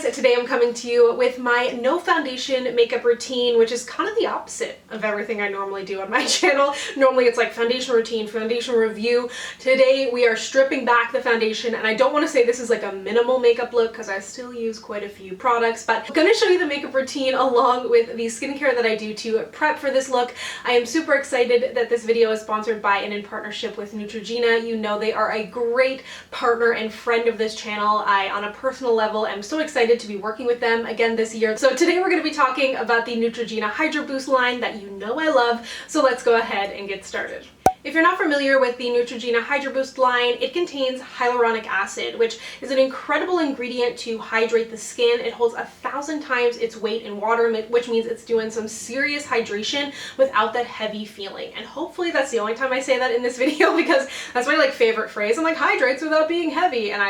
guys, today I'm coming to you with my no foundation makeup routine, which is kind of the opposite of everything I normally do on my channel. Normally it's like foundation routine, foundation review. Today we are stripping back the foundation, and I don't want to say this is like a minimal makeup look because I still use quite a few products, but I'm going to show you the makeup routine along with the skincare that I do to prep for this look. I am super excited that this video is sponsored by and in partnership with Neutrogena. You know they are a great partner and friend of this channel. I, on a personal level, am so excited to be working with them again this year. So today we're going to be talking about the Neutrogena Hydro Boost line that you know I love. So let's go ahead and get started. If you're not familiar with the Neutrogena Hydro Boost line, it contains hyaluronic acid, which is an incredible ingredient to hydrate the skin. It holds 1,000 times its weight in water, which means it's doing some serious hydration without that heavy feeling. And hopefully that's the only time I say that in this video, because that's my favorite phrase. I'm like, hydrates without being heavy, and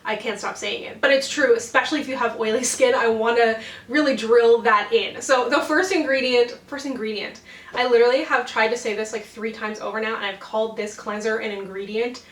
I can't stop saying it, but it's true, especially if you have oily skin. I want to really drill that in. So the first ingredient, I literally have tried to say this like 3 times over now, and I've called this cleanser an ingredient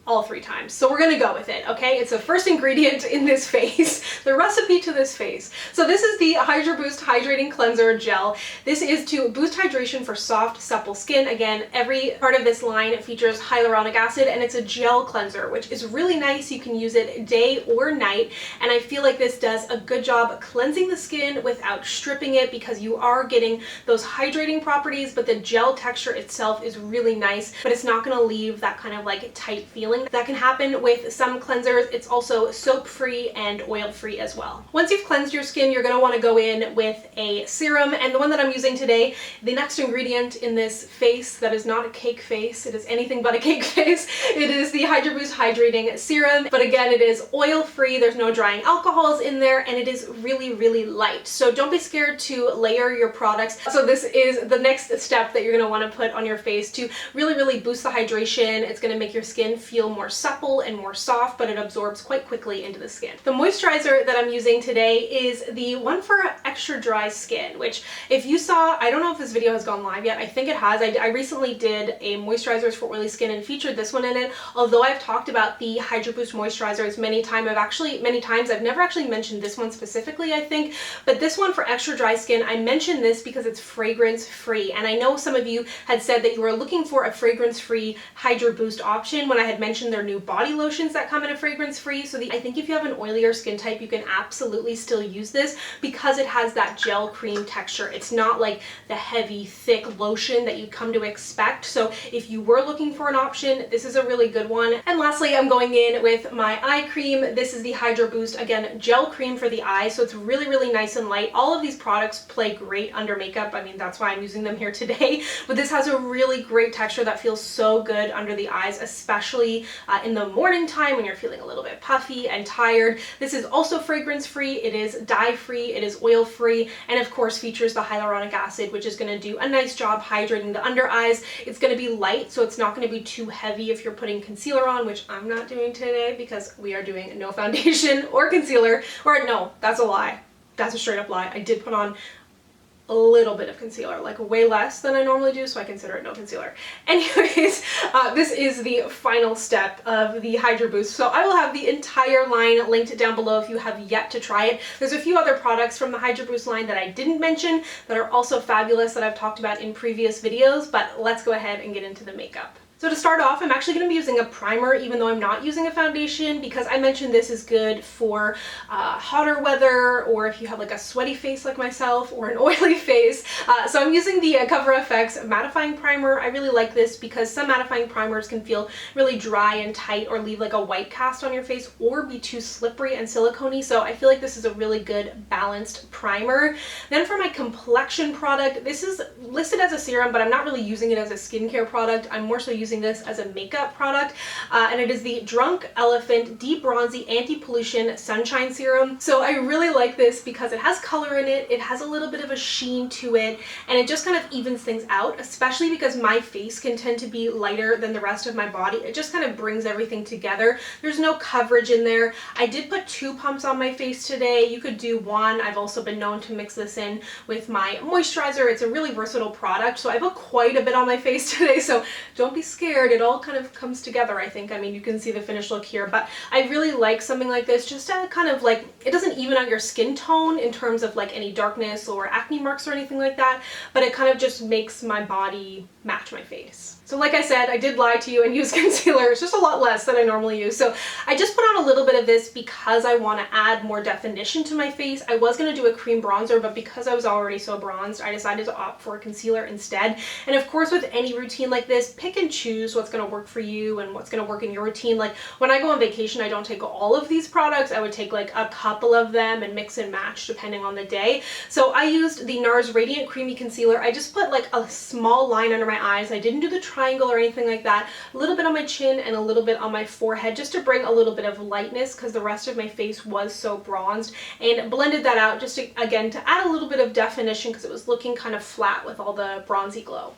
all 3 times. So we're gonna go with it, okay? It's the first ingredient in this face, the recipe to this face. So this is the Hydro Boost Hydrating Cleanser Gel. This is to boost hydration for soft, supple skin. Again, every part of this line features hyaluronic acid, and it's a gel cleanser, which is really nice. You can use it day or night, and I feel like this does a good job cleansing the skin without stripping it, because you are getting those hydrating properties, but the gel texture itself is really nice, but it's not gonna leave that kind of like tight feeling that can happen with some cleansers. It's also soap-free and oil-free as well. Once you've cleansed your skin, you're going to want to go in with a serum, and the one that I'm using today, the next ingredient in this face that is not a cake face, it is anything but a cake face, it is the Hydro Boost Hydrating Serum. But again, it is oil-free, there's no drying alcohols in there, and it is really, really light. So don't be scared to layer your products. So this is the next step that you're going to want to put on your face to really, really boost the hydration. It's going to make your skin feel more supple and more soft, but it absorbs quite quickly into the skin. The moisturizer that I'm using today is the one for extra dry skin, which if you saw, I don't know if this video has gone live yet, I think it has. I recently did a moisturizers for oily skin and featured this one in it. Although I've talked about the Hydro Boost moisturizers many times, I've never actually mentioned this one specifically, I think, but this one for extra dry skin, I mentioned this because it's fragrance free, and I know some of you had said that you were looking for a fragrance free Hydro Boost option when I had mentioned their new body lotions that come in a fragrance free. So I think if you have an oilier skin type, you can absolutely still use this because it has that gel cream texture. It's not like the heavy, thick lotion that you'd come to expect. So if you were looking for an option, this is a really good one. And lastly, I'm going in with my eye cream. This is the Hydro Boost, again, gel cream for the eye. So it's really, really nice and light. All of these products play great under makeup. I mean, that's why I'm using them here today. But this has a really great texture that feels so good under the eyes, especially in the morning time when you're feeling a little bit puffy and tired. This is also fragrance free, it is dye free, it is oil free, and of course features the hyaluronic acid, which is going to do a nice job hydrating the under eyes. It's going to be light, so it's not going to be too heavy if you're putting concealer on, which I'm not doing today because we are doing no foundation or concealer. Or no, that's a lie. That's a straight up lie. I did put on a little bit of concealer, like way less than I normally do, so I consider it no concealer. Anyways, this is the final step of the Hydro Boost. So I will have the entire line linked down below if you have yet to try it. There's a few other products from the Hydro Boost line that I didn't mention that are also fabulous that I've talked about in previous videos, but let's go ahead and get into the makeup. So to start off, I'm actually going to be using a primer even though I'm not using a foundation, because I mentioned this is good for hotter weather, or if you have like a sweaty face like myself or an oily face. So I'm using the Cover FX mattifying primer. I really like this because some mattifying primers can feel really dry and tight or leave like a white cast on your face or be too slippery and silicone-y. So I feel like this is a really good balanced primer. Then for my complexion product, this is listed as a serum, but I'm not really using it as a skincare product. I'm more so using this as a makeup product, and it is the Drunk Elephant Deep Bronzy Anti-Pollution Sunshine Serum. So I really like this because it has color in it, it has a little bit of a sheen to it, and it just kind of evens things out, especially because my face can tend to be lighter than the rest of my body. It just kind of brings everything together. There's no coverage in there. I did put 2 pumps on my face today. You could do 1. I've also been known to mix this in with my moisturizer. It's a really versatile product, so I put quite a bit on my face today, so don't be scared scared. It all kind of comes together, I think. I mean, you can see the finished look here, but I really like something like this just to kind of like, it doesn't even out your skin tone in terms of like any darkness or acne marks or anything like that, but it kind of just makes my body match my face. So like I said, I did lie to you and use concealer. It's just a lot less than I normally use. So I just put on a little bit of this because I want to add more definition to my face. I was going to do a cream bronzer, but because I was already so bronzed, I decided to opt for a concealer instead. And of course, with any routine like this, pick and choose what's going to work for you and what's going to work in your routine. Like when I go on vacation, I don't take all of these products. I would take like a couple of them and mix and match depending on the day. So I used the NARS Radiant Creamy Concealer. I just put like a small line under my eyes. I didn't do the triangle or anything like that. A little bit on my chin and a little bit on my forehead just to bring a little bit of lightness because the rest of my face was so bronzed, and blended that out just to, again, to add a little bit of definition because it was looking kind of flat with all the bronzy glow.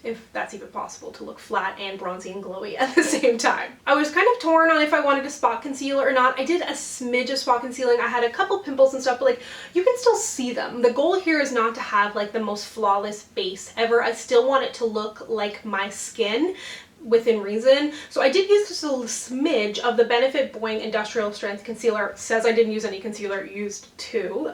If that's even possible to look flat and bronzy and glowy at the same time. I was kind of torn on if I wanted to spot conceal or not. I did a smidge of spot concealing. I had a couple pimples and stuff, but like you can still see them. The goal here is not to have like the most flawless base ever. I still want it to look like my skin within reason. So I did use just a smidge of the Benefit Boing Industrial Strength Concealer. It says I didn't use any concealer, used two.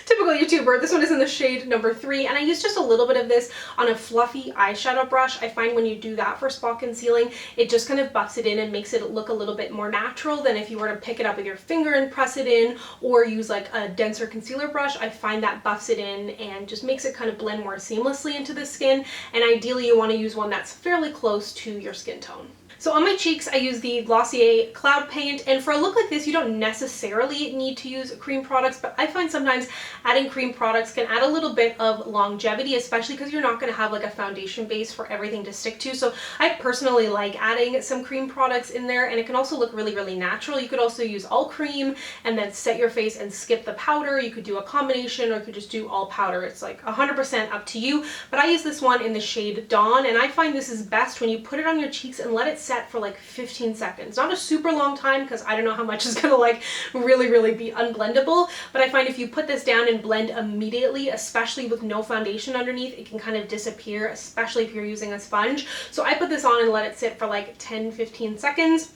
Typical YouTuber. This one is in the shade number 3, and I used just a little bit of this on a fluffy eyeshadow brush. I find when you do that for spot concealing, it just kind of buffs it in and makes it look a little bit more natural than if you were to pick it up with your finger and press it in, or use like a denser concealer brush. I find that buffs it in and just makes it kind of blend more seamlessly into the skin, and ideally you want to use one that's fairly close to your skin tone. So on my cheeks, I use the Glossier Cloud Paint, and for a look like this, you don't necessarily need to use cream products, but I find sometimes adding cream products can add a little bit of longevity, especially because you're not going to have like a foundation base for everything to stick to. So I personally like adding some cream products in there, and it can also look really, really natural. You could also use all cream and then set your face and skip the powder. You could do a combination, or you could just do all powder. It's like 100% up to you, but I use this one in the shade Dawn, and I find this is best when you put it on your cheeks and let it set for like 15 seconds. Not a super long time because I don't know how much is gonna like really be unblendable, but I find if you put this down and blend immediately, especially with no foundation underneath, it can kind of disappear, especially if you're using a sponge. So I put this on and let it sit for like 10-15 seconds.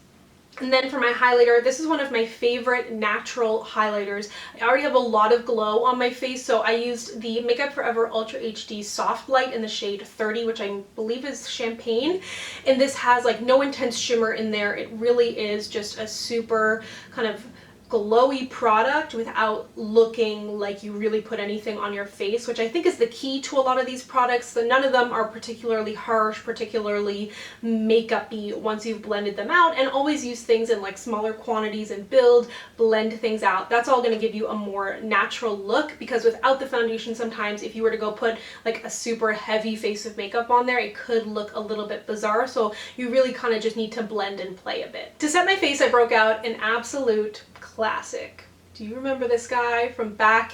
And then for my highlighter, this is one of my favorite natural highlighters. I already have a lot of glow on my face, so I used the Makeup Forever Ultra HD Soft Light in the shade 30, which I believe is Champagne. And this has like no intense shimmer in there. It really is just a super kind of glowy product without looking like you really put anything on your face, which I think is the key to a lot of these products. So none of them are particularly harsh, particularly makeup-y once you've blended them out, and always use things in like smaller quantities and blend things out. That's all going to give you a more natural look, because without the foundation, sometimes if you were to go put like a super heavy face of makeup on there, it could look a little bit bizarre. So you really kind of just need to blend and play a bit. To set my face, I broke out an absolute classic. Do you remember this guy from back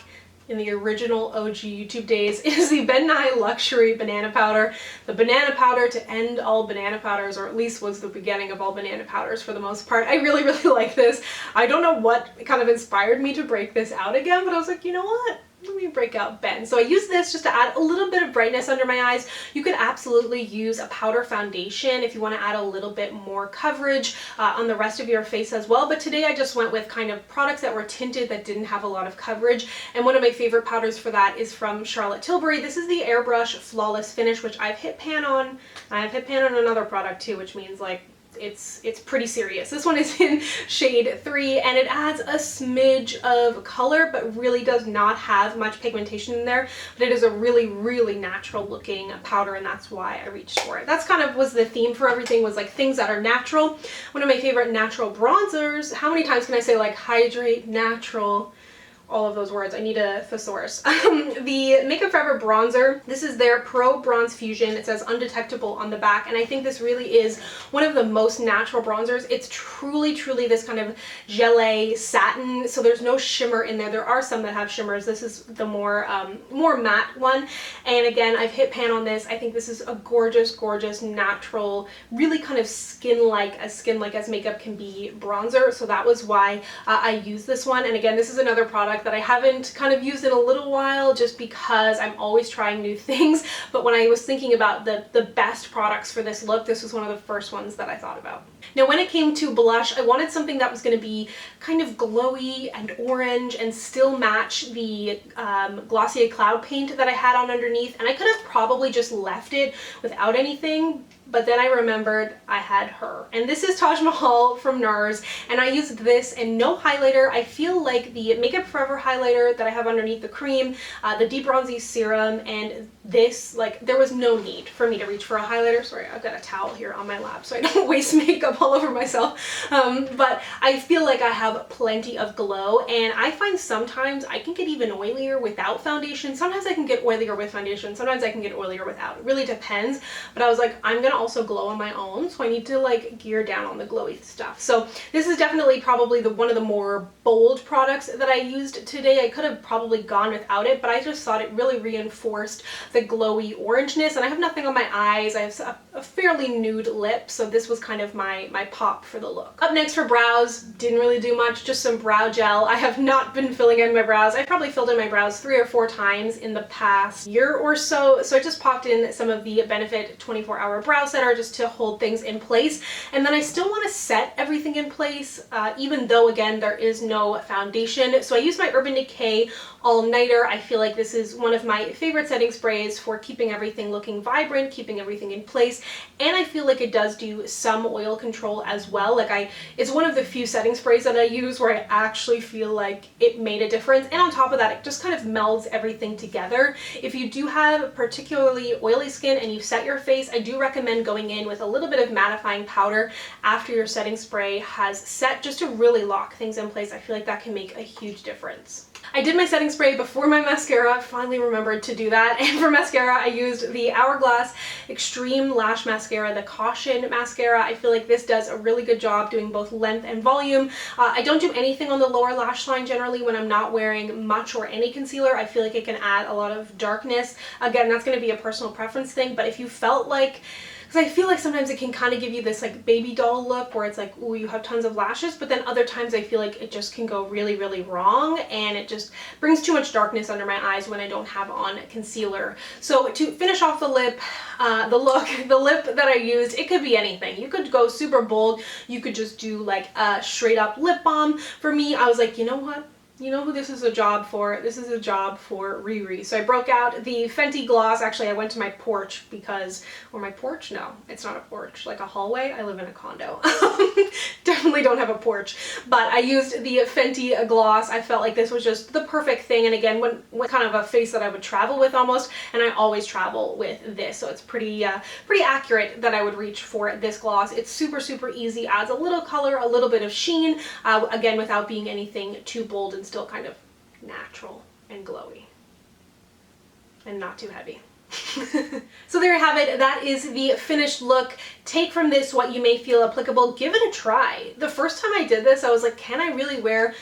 in the original OG YouTube days? It is the Ben Nye Luxury Banana Powder. The banana powder to end all banana powders, or at least was the beginning of all banana powders for the most part. I really like this. I don't know what kind of inspired me to break this out again, but I was like, you know what? Let me break out Ben. So I use this just to add a little bit of brightness under my eyes. You could absolutely use a powder foundation if you want to add a little bit more coverage on the rest of your face as well. But today I just went with kind of products that were tinted that didn't have a lot of coverage. And one of my favorite powders for that is from Charlotte Tilbury. This is the Airbrush Flawless Finish, which I've hit pan on. I've hit pan on another product too, which means like it's pretty serious. This one is in shade 3, and it adds a smidge of color but really does not have much pigmentation in there, but it is a really natural looking powder, and that's why I reached for it. That's kind of was the theme for everything, was like things that are natural. One of my favorite natural bronzers. How many times can I say like hydrate, natural, all of those words? I need a thesaurus. The Makeup Forever bronzer, this is their Pro Bronze Fusion. It says undetectable on the back, and I think this really is one of the most natural bronzers. It's truly this kind of gelée satin, so there's no shimmer in there. There are some that have shimmers. This is the more matte one, and again, I've hit pan on this. I think this is a gorgeous natural, really kind of skin-like as makeup can be bronzer, so that was why I used this one. And again, this is another product product that I haven't kind of used in a little while just because I'm always trying new things. But when I was thinking about the best products for this look, this was one of the first ones that I thought about. Now, when it came to blush, I wanted something that was going to be kind of glowy and orange and still match the Glossier Cloud Paint that I had on underneath. And I could have probably just left it without anything, but then I remembered I had her. And this is Taj Mahal from NARS, and I used this and no highlighter. I feel like the Makeup Forever highlighter that I have underneath the cream, the Deep Bronzy Serum, and this, like, there was no need for me to reach for a highlighter. Sorry, I've got a towel here on my lap so I don't waste makeup all over myself. But I feel like I have plenty of glow, and I find sometimes I can get even oilier without foundation. Sometimes I can get oilier with foundation. Sometimes I can get oilier without. It really depends. But I was like, I'm gonna also glow on my own, so I need to like gear down on the glowy stuff. So this is definitely probably one of the more bold products that I used today. I could have probably gone without it, but I just thought it really reinforced the glowy orangeness. And I have nothing on my eyes. I have a fairly nude lip, so this was kind of my pop for the look. Up next for brows, didn't really do much, just some brow gel. I have not been filling in my brows. I've probably filled in my brows 3 or 4 times in the past year or so. So I just popped in some of the Benefit 24-Hour Brow Setter just to hold things in place. And then I still want to set everything in place, even though, again, there is no foundation. So I use my Urban Decay All Nighter. I feel like this is one of my favorite setting sprays for keeping everything looking vibrant, keeping everything in place. And I feel like it does do some oil control as well. Like it's one of the few setting sprays that I use where I actually feel like it made a difference. And on top of that, it just kind of melds everything together. If you do have particularly oily skin and you set your face, I do recommend going in with a little bit of mattifying powder after your setting spray has set, just to really lock things in place. I feel like that can make a huge difference. I did my setting spray before my mascara, finally remembered to do that. And for mascara, I used the Hourglass Extreme Lash Mascara, the Caution Mascara. I feel like this does a really good job doing both length and volume. I don't do anything on the lower lash line generally when I'm not wearing much or any concealer. I feel like it can add a lot of darkness. Again, that's going to be a personal preference thing, but if you felt like, because I feel like sometimes it can kind of give you this like baby doll look where it's like, ooh, you have tons of lashes, but then other times I feel like it just can go really, really wrong, and it just brings too much darkness under my eyes when I don't have on concealer. So to finish off the lip, the lip that I used, it could be anything. You could go super bold. You could just do like a straight up lip balm. For me, I was like, you know what? You know who this is a job for? This is a job for Riri. So I broke out the Fenty gloss. Actually, I went to my porch because, or my porch? No, it's not a porch, like a hallway. I live in a condo. Definitely don't have a porch. But I used the Fenty gloss. I felt like this was just the perfect thing. And again, when kind of a face that I would travel with almost, and I always travel with this. So it's pretty accurate that I would reach for this gloss. It's super, super easy, adds a little color, a little bit of sheen, again, without being anything too bold and still kind of natural and glowy and not too heavy. So there you have it. That is the finished look. Take from this what you may feel applicable. Give it a try. The first time I did this, I was like, can I really wear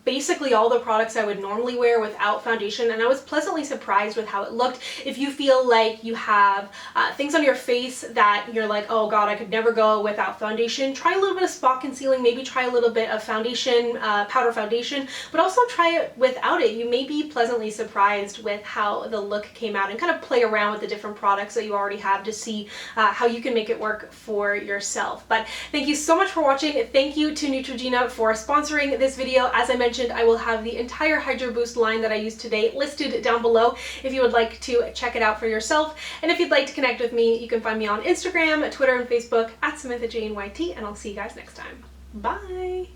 basically all the products I would normally wear without foundation? And I was pleasantly surprised with how it looked. If you feel like you have things on your face that you're like, oh god, I could never go without foundation, try a little bit of spot concealing, maybe try a little bit of foundation, powder foundation, but also try it without it. You may be pleasantly surprised with how the look came out, and kind of play around with the different products that you already have to see how you can make it work for yourself. But thank you so much for watching. Thank you to Neutrogena for sponsoring this video. As I mentioned, I will have the entire Hydro Boost line that I used today listed down below if you would like to check it out for yourself. And if you'd like to connect with me, you can find me on Instagram, Twitter, and Facebook at SamanthaJaneYT, and I'll see you guys next time. Bye!